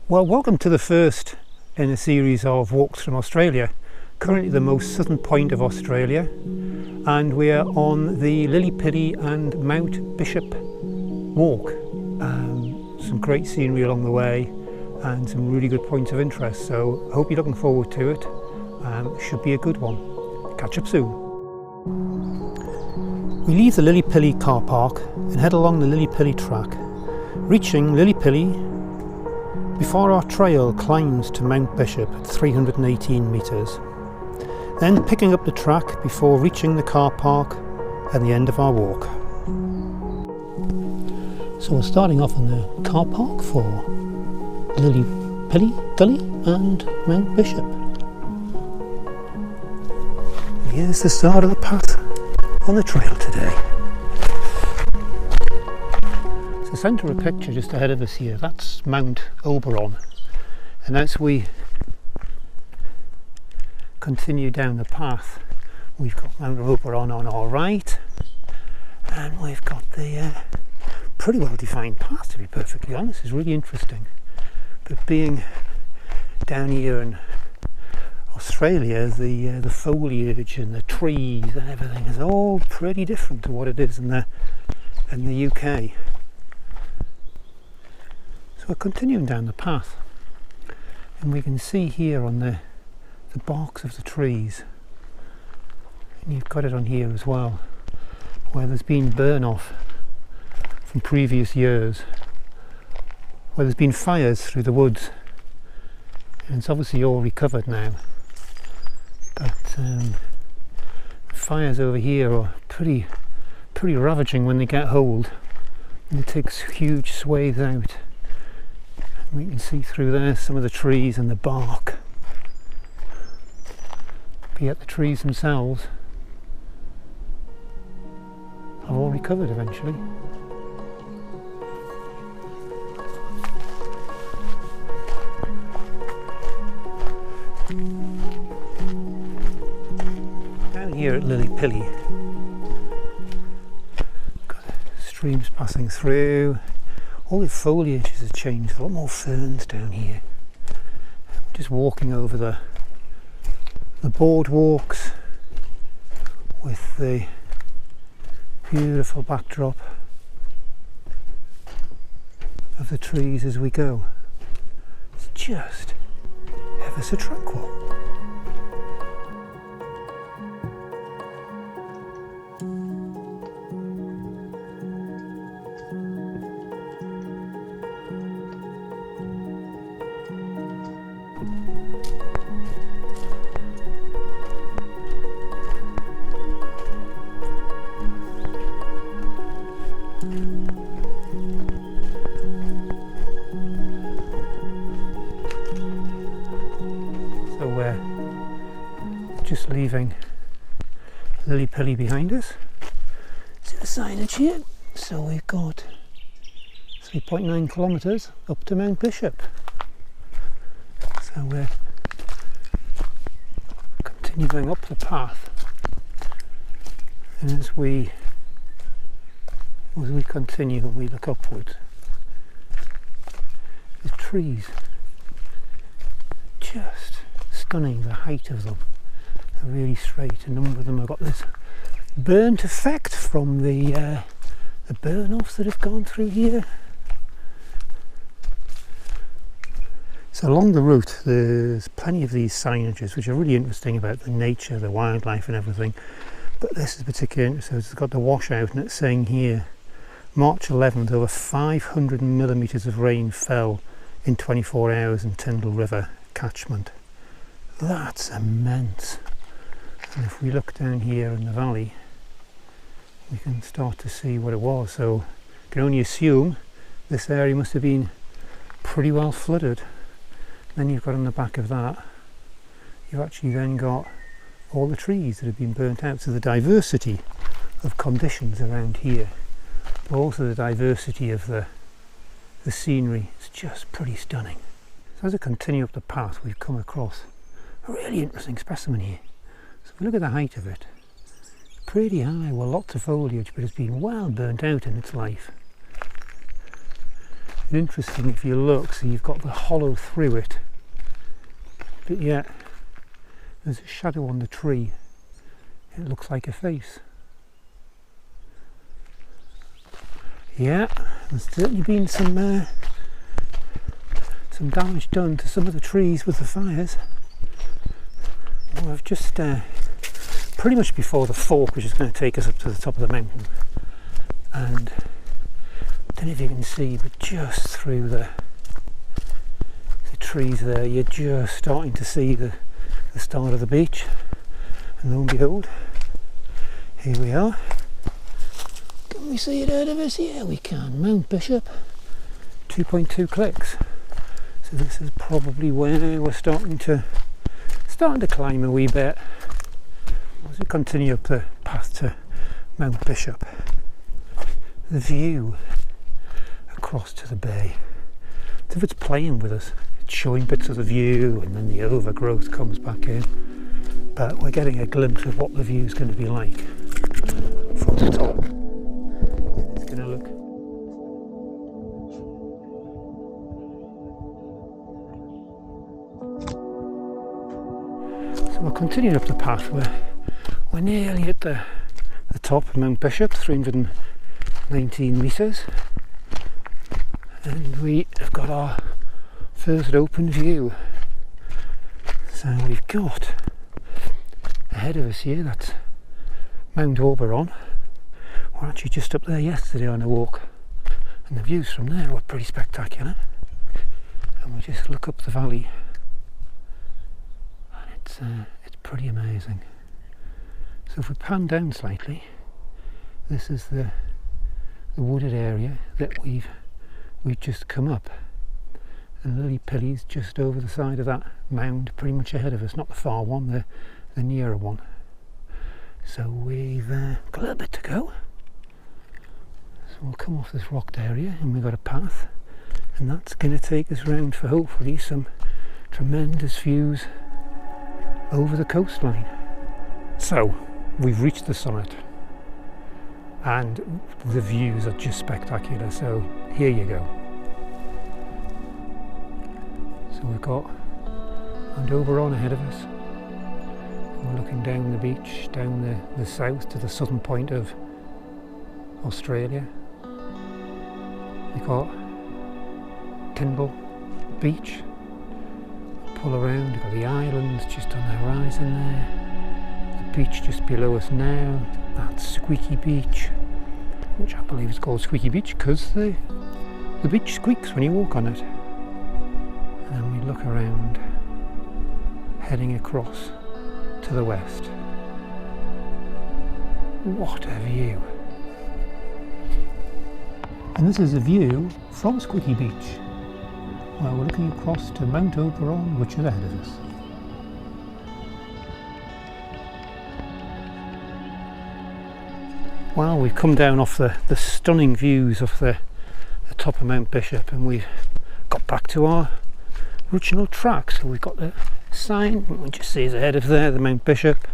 Well, welcome to the first in a series of walks from Australia, currently the most southern point of Australia, and we are on the Lilly and Mount Bishop walk. Some great scenery along the way and some really good points of interest, so I hope you're looking forward to it. Should be a good one. Catch up soon. We leave the Lilly car park and head along the Lilly track, reaching Lilly before our trail climbs to Mount Bishop at 318 metres, then picking up the track before reaching the car park and the end of our walk. So we're starting off in the car park for Lilly Gully and Mount Bishop. Here's the start of the path on the trail today. So centre of picture just ahead of us here, that's Mount Oberon, and as we continue down the path we've got Mount Oberon on our right, and we've got the pretty well defined path, to be perfectly honest. It's really interesting, but being down here in Australia, the foliage and the trees and everything is all pretty different to what it is in the UK. So we're continuing down the path, and we can see here on the barks of the trees, and you've got it on here as well, where there's been burn off from previous years, where there's been fires through the woods, and it's obviously all recovered now. But the fires over here are pretty ravaging when they get hold, and it takes huge swathes out. And we can see through there some of the trees and the bark, but yet the trees themselves have all recovered eventually. Here at Lilly, got streams passing through, all the foliage has changed, a lot more ferns down here. Just walking over the boardwalks with the beautiful backdrop of the trees as we go. It's just ever so tranquil. Just leaving Lilly behind us. See the signage here? So we've got 3.9 kilometres up to Mount Bishop. So we're continuing up the path, and as we continue and we look upwards, the trees, just stunning, the height of them. They're really straight. A number of them have got this burnt effect from the burn-offs that have gone through here. So along the route there's plenty of these signages which are really interesting about the nature, the wildlife and everything, but this is particularly interesting. It's got the washout, and it's saying here March 11th over 500 millimetres of rain fell in 24 hours in Tyndall River catchment. That's immense. And if we look down here in the valley, we can start to see what it was. So you can only assume this area must have been pretty well flooded. Then you've got on the back of that, you've actually then got all the trees that have been burnt out. So the diversity of conditions around here, but also the diversity of the scenery, is just pretty stunning. So as I continue up the path, we've come across a really interesting specimen here. So if we look at the height of it, pretty high, well, lots of foliage, but it's been well burnt out in its life. Interesting if you look, so you've got the hollow through it, but yet there's a shadow on the tree. It looks like a face. Yeah, there's certainly been some damage done to some of the trees with the fires. Well, I've just pretty much before the fork, which is going to take us up to the top of the mountain, and I don't know if you can see, but just through the trees there, you're just starting to see the start of the beach. And lo and behold, here we are. Can we see it out of us? Yeah, we can. Mount Bishop, 2.2 clicks. So this is probably where we're starting to climb a wee bit as we continue up the path to Mount Bishop. The view across to the bay, as if it's playing with us. It's showing bits of the view and then the overgrowth comes back in, but we're getting a glimpse of what the view is going to be like from the top. And it's going to look so we're continuing up the path. We're nearly at the top of Mount Bishop, 319 metres, and we have got our first open view. So we've got ahead of us here, that's Mount Oberon. We're actually just up there yesterday on a walk, and the views from there were pretty spectacular. And we just look up the valley, and it's pretty amazing. So if we pan down slightly, this is the wooded area that we've just come up, and Lilly Pilly's just over the side of that mound, pretty much ahead of us, not the far one, the nearer one. So we've got a little bit to go. So we'll come off this rocked area and we've got a path, and that's going to take us round for hopefully some tremendous views over the coastline. So we've reached the summit and the views are just spectacular, so here you go. So we've got Mount Oberon ahead of us. We're looking down the beach, down the south to the southern point of Australia. We've got Tyndall Beach. Pull around, you've got the islands just on the horizon there. The beach just below us now, that's Squeaky Beach, which I believe is called Squeaky Beach because the beach squeaks when you walk on it. And then we look around, heading across to the west. What a view! And this is a view from Squeaky Beach. Well, we're looking across to Mount Oberon, which is ahead of us. Well, we've come down off the stunning views of the top of Mount Bishop, and we've got back to our original track. So we've got the sign, which just says ahead of there, the Mount Bishop.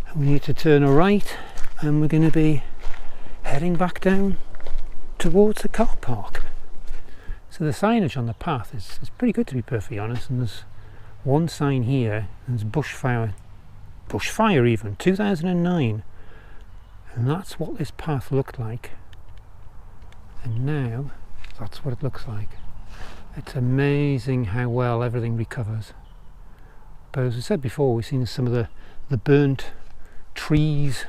And we need to turn a right, and we're going to be heading back down towards the car park. So the signage on the path is pretty good, to be perfectly honest, and there's one sign here, and there's bushfire even, 2009, and that's what this path looked like, and now that's what it looks like. It's amazing how well everything recovers. But as I said before, we've seen some of the burnt trees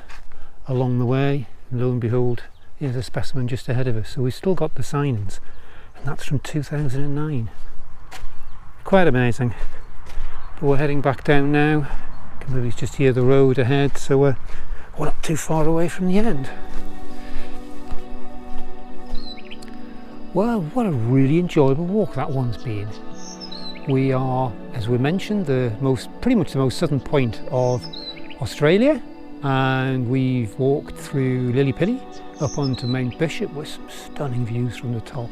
along the way, and lo and behold, here's a specimen just ahead of us. So we've still got the signings, and that's from 2009. Quite amazing. But we're heading back down now. You can really just hear the road ahead, so we're not too far away from the end. Well, what a really enjoyable walk that one's been. We are, as we mentioned, pretty much the most southern point of Australia, and we've walked through Lilly Pilly up onto Mount Bishop with some stunning views from the top.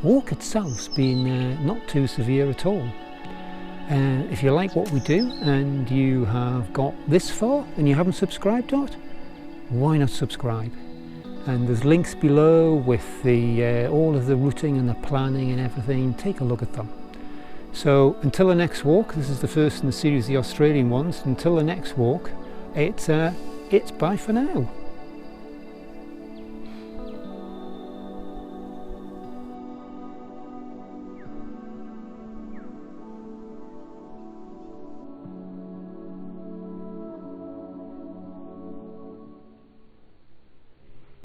Walk itself's been not too severe at all. If you like what we do and you have got this far and you haven't subscribed yet, why not subscribe? and there's links below with the all of the routing and the planning and everything. Take a look at them. So until the next walk, this is the first in the series, the Australian ones. Until the next walk, it's bye for now.